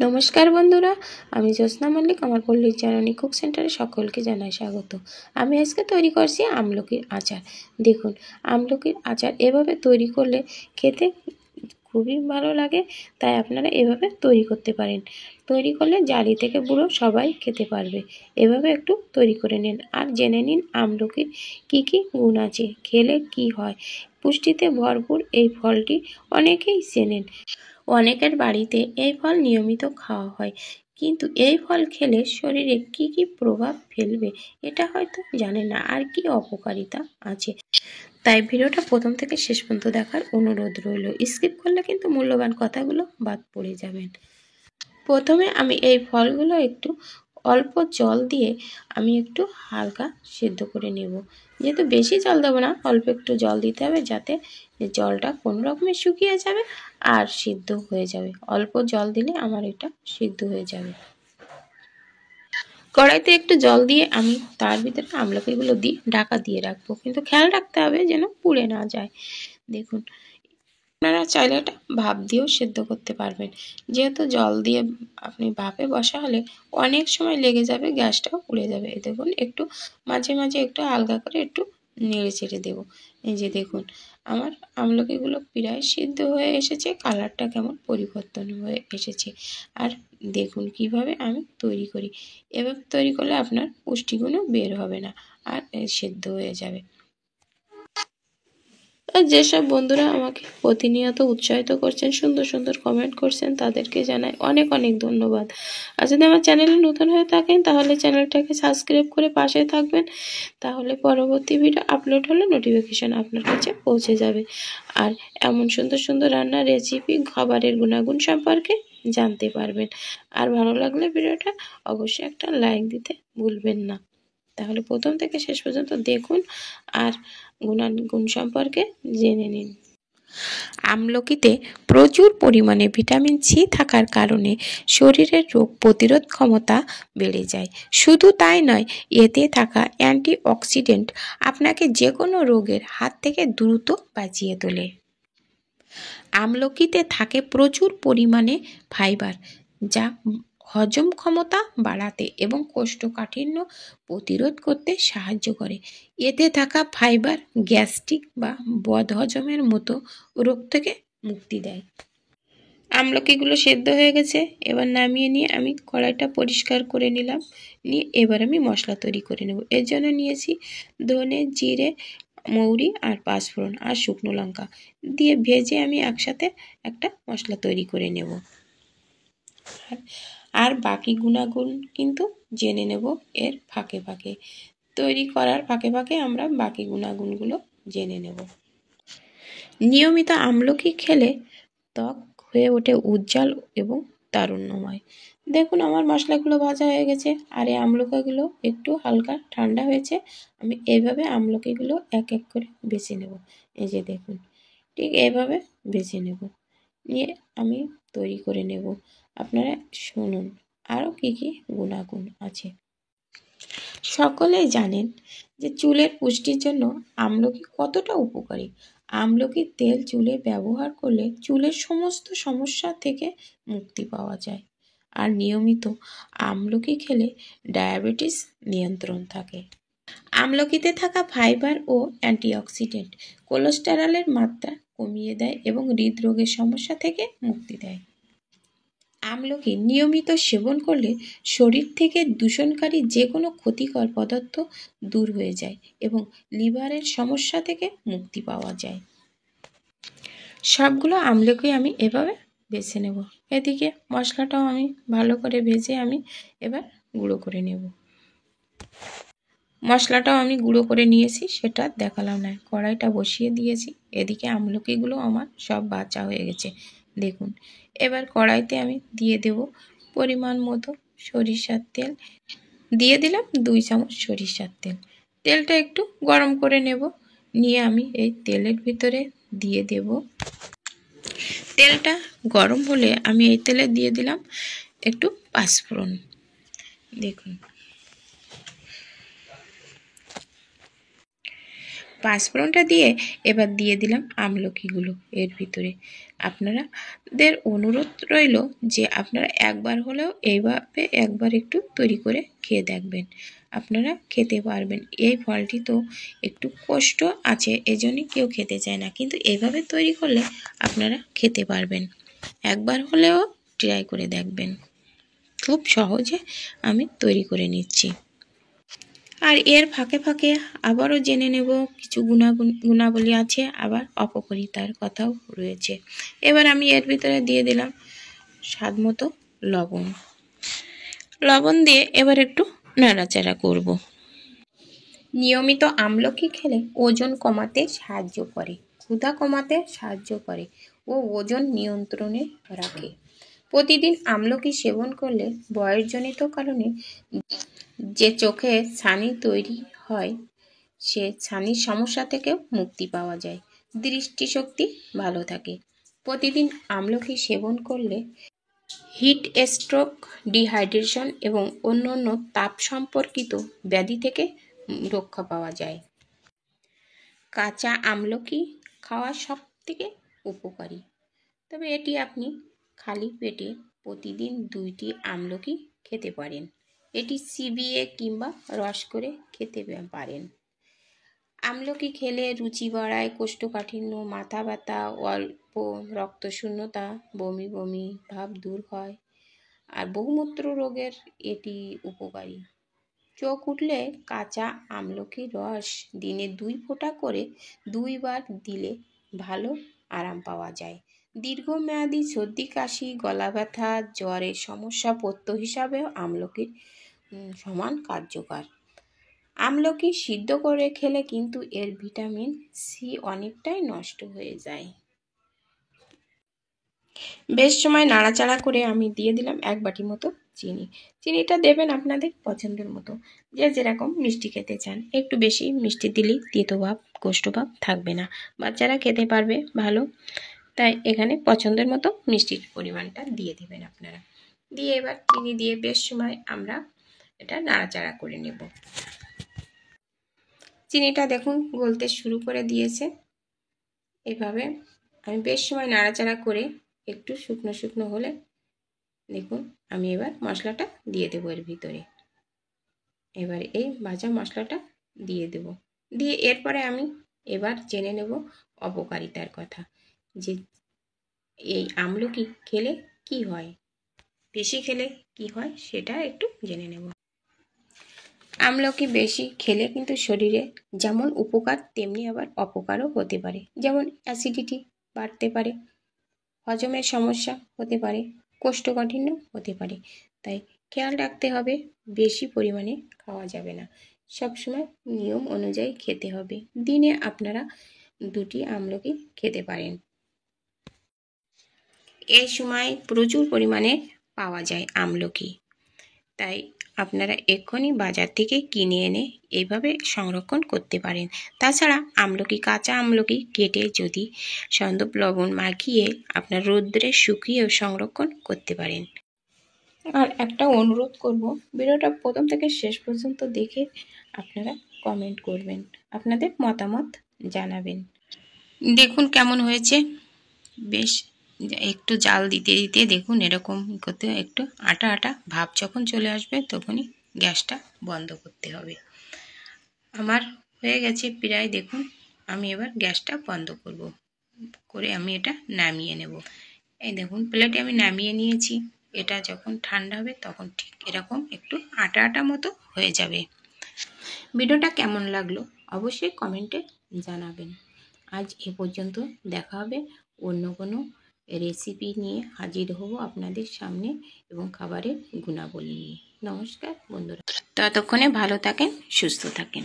নমস্কার বন্ধুরা, আমি জ্যোৎস্না মল্লিক। আমার পল্লীর জাননী কুক সেন্টারে সকলকে জানাই স্বাগত। আমি আজকে তৈরি করছি আমলকির আচার। দেখুন, আমলকির আচার এভাবে তৈরি করলে খেতে খুবই ভালো লাগে, তাই আপনারা এভাবে তৈরি করতে পারেন। তৈরি করলে জালি থেকে বুড়ো সবাই খেতে পারবে। এভাবে একটু তৈরি করে নিন আর জেনে নিন আমলকির কী কী গুণ আছে, খেলে কি হয়। পুষ্টিতে ভরপুর এই ফলটি অনেকেই চেনেন। অনেকের বাড়িতে এই ফল নিয়মিত খাওয়া হয়, কিন্তু এই ফল খেলে শরীরে কি কি প্রভাব ফেলবে এটা হয়তো জানে না, আর কি অপকারিতা আছে। তাই ভিডিওটা প্রথম থেকে শেষ পর্যন্ত দেখার অনুরোধ রইল। স্কিপ করলে কিন্তু মূল্যবান কথাগুলো বাদ পড়ে যাবেন। প্রথমে আমি এই ফলগুলো একটু অল্প জল দিয়ে আমি একটু হালকা সিদ্ধ করে নেব। যেহেতু বেশি জল দেবো না, অল্প একটু জল দিতে হবে, যাতে জলটা কোনো রকমে শুকিয়ে যাবে আর সিদ্ধ হয়ে যাবে। অল্প জল দিলে আমার এটা সিদ্ধ হয়ে যাবে। কড়াইতে একটু জল দিয়ে আমি তার ভিতরে আমলকিগুলো দিয়ে ঢাকা দিয়ে রাখবো, কিন্তু খেয়াল রাখতে হবে যেন পুড়ে না যায়। দেখুন, আপনারা চাইলে এটা ভাপ দিয়েও সেদ্ধ করতে পারবেন। যেহেতু জল দিয়ে আপনি ভাপে বসালে অনেক সময় লেগে যাবে, গ্যাসটাও পুড়ে যাবে। দেখুন, একটু মাঝে মাঝে একটু হালকা করে একটু নেড়ে চেড়ে দেবো। এই যে দেখুন, আমার আমলকিগুলো প্রায় সিদ্ধ হয়ে এসেছে, কালারটা কেমন পরিবর্তন হয়ে এসেছে। আর দেখুন কিভাবে আমি তৈরি করি। এভাবে তৈরি করলে আপনার পুষ্টিগুণও বের হবে না আর সেদ্ধ হয়ে যাবে। আর যেসব বন্ধুরা আমাকে প্রতিনিয়ত উৎসাহিত করছেন, সুন্দর সুন্দর কমেন্ট করছেন, তাদেরকে জানাই অনেক অনেক ধন্যবাদ। আর যদি আমার চ্যানেলে নতুন হয়ে থাকেন তাহলে চ্যানেলটাকে সাবস্ক্রাইব করে পাশে থাকবেন, তাহলে পরবর্তী ভিডিও আপলোড হলে নোটিফিকেশন আপনার কাছে পৌঁছে যাবে। আর এমন সুন্দর সুন্দর রান্নার রেসিপি, খাবারের গুণাগুণ সম্পর্কে জানতে পারবেন। আর ভালো লাগলে ভিডিওটা অবশ্যই একটা লাইক দিতে ভুলবেন না। তাহলে প্রথম থেকে শেষ পর্যন্ত দেখুন আর গুণ সম্পর্কে জেনে নিন। আমলকিতে প্রচুর পরিমাণে ভিটামিন সি থাকার কারণে শরীরের রোগ প্রতিরোধ ক্ষমতা বেড়ে যায়। শুধু তাই নয়, এতে থাকা অ্যান্টিঅক্সিডেন্ট আপনাকে যে কোনো রোগের হাত থেকে দ্রুত বাঁচিয়ে তোলে। আমলকিতে থাকে প্রচুর পরিমাণে ফাইবার, যা হজম ক্ষমতা বাড়াতে এবং কোষ্ঠকাঠিন্য প্রতিরোধ করতে সাহায্য করে। এতে থাকা ফাইবার গ্যাস্ট্রিক বা বদহজমের মতো রোগ থেকে মুক্তি দেয়। আমলকিগুলো সেদ্ধ হয়ে গেছে, এবার নামিয়ে নিয়ে আমি কড়াইটা পরিষ্কার করে নিলাম। নিয়ে এবার আমি মশলা তৈরি করে নেব। এর জন্য নিয়েছি ধনে, জিরে, মৌরি আর পাঁচফোড়ন আর শুকনো লঙ্কা দিয়ে ভেজে আমি একসাথে একটা মশলা তৈরি করে নেব। আর বাকি গুণাগুণ কিন্তু জেনে নেব এর ফাঁকে ফাঁকে। তৈরি করার ফাঁকে ফাঁকে আমরা বাকি গুণাগুণগুলো জেনে নেব। নিয়মিত আমলকি খেলে ত্বক হয়ে ওঠে উজ্জ্বল এবং তারুণ্যময়। দেখুন, আমার মশলাগুলো ভাজা হয়ে গেছে আর এই আমলকিগুলো একটু হালকা ঠান্ডা হয়েছে। আমি এইভাবে আমলকিগুলো এক এক করে বেছে নেব। এই যে দেখুন, ঠিক এইভাবে বেছে নেব, নিয়ে আমি তৈরি করে নেব। আপনারা শুনুন আরও কী কী গুণাগুণ আছে। সকলেই জানেন যে চুলের পুষ্টির জন্য আমলকি কতটা উপকারী। আমলকির তেল চুলে ব্যবহার করলে চুলের সমস্ত সমস্যা থেকে মুক্তি পাওয়া যায়। আর নিয়মিত আমলকি খেলে ডায়াবেটিস নিয়ন্ত্রণ থাকে। আমলকিতে থাকা ফাইবার ও অ্যান্টিঅক্সিডেন্ট কোলেস্টেরলের মাত্রা কমিয়ে দেয় এবং হৃদরোগের সমস্যা থেকে মুক্তি দেয়। আমলকি নিয়মিত সেবন করলে শরীর থেকে দূষণকারী যে কোনো ক্ষতিকর পদার্থ দূর হয়ে যায় এবং লিভারের সমস্যা থেকে মুক্তি পাওয়া যায়। সবগুলো আমলকি আমি এভাবে বেছে নেব। এদিকে মশলাটাও আমি ভালো করে ভেজে আমি এবার গুঁড়ো করে নেব। মশলাটাও আমি গুঁড়ো করে নিয়েছি, সেটা দেখালাম না। কড়াইটা বসিয়ে দিয়েছি, এদিকে আমলকিগুলো আমার সব বাছা হয়ে গেছে। দেখুন, এবার কড়াইতে আমি দিয়ে দেব পরিমাণ মতো সরিষার তেল। দিয়ে দিলাম 2 চামচ সরিষার তেল। তেলটা একটু গরম করে নেব, নিয়ে আমি এই তেলের ভিতরে দিয়ে দেব। তেলটা গরম হলে আমি এই তেলে দিয়ে দিলাম একটু পাঁচফোড়ন। দেখুন, পাঁচফোড়নটা দিয়ে এবার দিয়ে দিলাম আমলকিগুলো এর ভিতরে। আপনাদের অনুরোধ রইল যে আপনারা একবার হলেও এইভাবে একবার একটু তৈরি করে খেয়ে দেখবেন, আপনারা খেতে পারবেন। এই ফলটি তো একটু কষ্ট আছে, এজন্যই কেউ খেতে চায় না, কিন্তু এইভাবে তৈরি করলে আপনারা খেতে পারবেন। একবার হলেও ট্রাই করে দেখবেন, খুব সহজে আমি তৈরি করে নিচ্ছি। আর এর ফাঁকে ফাঁকে আবারও জেনে নেব কিছু গুণাবলী আছে, আবার অপকারিতার কথাও রয়েছে। এবার আমি এর ভিতরে দিয়ে দিলাম স্বাদ মতো লবণ। লবণ দিয়ে এবার একটু নাড়াচাড়া করব। নিয়মিত আমলকি খেলে ওজন কমাতে সাহায্য করে, ক্ষুধা কমাতে সাহায্য করে ও ওজন নিয়ন্ত্রণে রাখে। প্রতিদিন আমলকি সেবন করলে বয়সজনিত কারণে যে চোখে ছানি তৈরি হয়, সে ছানির সমস্যা থেকেও মুক্তি পাওয়া যায়। দৃষ্টিশক্তি ভালো থাকে। প্রতিদিন আমলকি সেবন করলে হিট স্ট্রোক, ডিহাইড্রেশন এবং অন্যান্য তাপ সম্পর্কিত ব্যাধি থেকে রক্ষা পাওয়া যায়। কাঁচা আমলকি খাওয়া সব থেকে উপকারী, তবে এটি আপনি খালি পেটে প্রতিদিন 2টি আমলকি খেতে পারেন। এটি চিবিয়ে কিংবা রস করে খেতে পারেন। আমলকি খেলে রুচি বাড়ায়, কোষ্ঠকাঠিন্য, মাথা ব্যথা, অল্প রক্তশূন্যতা, বমি বমি ভাব দূর হয়। আর বহুমূত্র রোগের এটি উপকারী। চোখ উঠলে কাঁচা আমলকির রস দিনে 2 ফোঁটা করে 2 বার দিলে ভালো আরাম পাওয়া যায়। দীর্ঘমেয়াদী সর্দি কাশি, গলা ব্যথা, জ্বরের সমস্যা পথ্য হিসাবেও আমলকির সমান কার্যকর। আমলকি সিদ্ধ করে খেলে কিন্তু এর ভিটামিন সি অনেকটাই নষ্ট হয়ে যায়। বেশ সময় নাড়াচাড়া করে আমি দিয়ে দিলাম 1 বাটি মতো চিনি। চিনিটা দেবেন আপনাদের পছন্দের মতো, যে যেরকম মিষ্টি খেতে চান। একটু বেশি মিষ্টি দিলেই তিতভাব, কোষ্ঠভাব থাকবে না, বাচ্চারা খেতে পারবে ভালো। তাই এখানে পছন্দের মতো মিষ্টির পরিমাণটা দিয়ে দেবেন আপনারা। দিয়ে এবার চিনি দিয়ে বেশ সময় আমরা এটা নাড়াচাড়া করে নেব। চিনিটা দেখুন গলতে শুরু করে দিয়েছে। এভাবে আমি বেশ সময় নাড়াচাড়া করে একটু শুকনো শুকনো হলে দেখুন আমি এবার মশলাটা দিয়ে দেবো এর ভিতরে। এবার এই ভাজা মশলাটা দিয়ে দেব, দিয়ে এরপরে আমি এবার জেনে নেব অপকারিতার কথা, যে এই আমলকি খেলে কি হয়, বেশি খেলে কি হয় সেটা একটু জেনে নেব। আমলকি বেশি খেলে কিন্তু শরীরে যেমন উপকার তেমনি আবার অপকারও হতে পারে। যেমন অ্যাসিডিটি বাড়তে পারে, হজমের সমস্যা হতে পারে, কোষ্ঠকাঠিন্য হতে পারে। তাই খেয়াল রাখতে হবে, বেশি পরিমাণে খাওয়া যাবে না, সবসময় নিয়ম অনুযায়ী খেতে হবে। দিনে আপনারা 2টি আমলকি খেতে পারেন। এই সময় প্রচুর পরিমাণে পাওয়া যায় আমলকি, তাই আপনারা এক্ষুনি বাজার থেকে কিনে এনে এইভাবে সংরক্ষণ করতে পারেন। তাছাড়া আমলকি, কাঁচা আমলকি কেটে যদি সন্দব লবণ মাখিয়ে আপনার রোদ্রে শুকিয়েও সংরক্ষণ করতে পারেন। আর একটা অনুরোধ করব, ভিডিওটা প্রথম থেকে শেষ পর্যন্ত দেখে আপনারা কমেন্ট করবেন, আপনাদের মতামত জানাবেন। দেখুন কেমন হয়েছে, বেশ একটু জাল দিতে দিতে দেখুন এরকম করতে একটু আটা আটা ভাব যখন চলে আসবে তখনই গ্যাসটা বন্ধ করতে হবে। আমার হয়ে গেছে প্রায়, দেখুন আমি এবার গ্যাসটা বন্ধ করব, করে আমি এটা নামিয়ে নেব। এই দেখুন প্লেটে আমি নামিয়ে নিয়েছি। এটা যখন ঠান্ডা হবে তখন ঠিক এরকম একটু আটা আটা মতো হয়ে যাবে। ভিডিওটা কেমন লাগলো অবশ্যই কমেন্টে জানাবেন। আজ এ পর্যন্ত, দেখা হবে অন্য কোনো রেসিপি নিয়ে হাজির হব আপনাদের সামনে এবং খাবারের গুণাবলী নিয়ে। নমস্কার বন্ধুরা, ততক্ষণে ভালো থাকেন, সুস্থ থাকেন।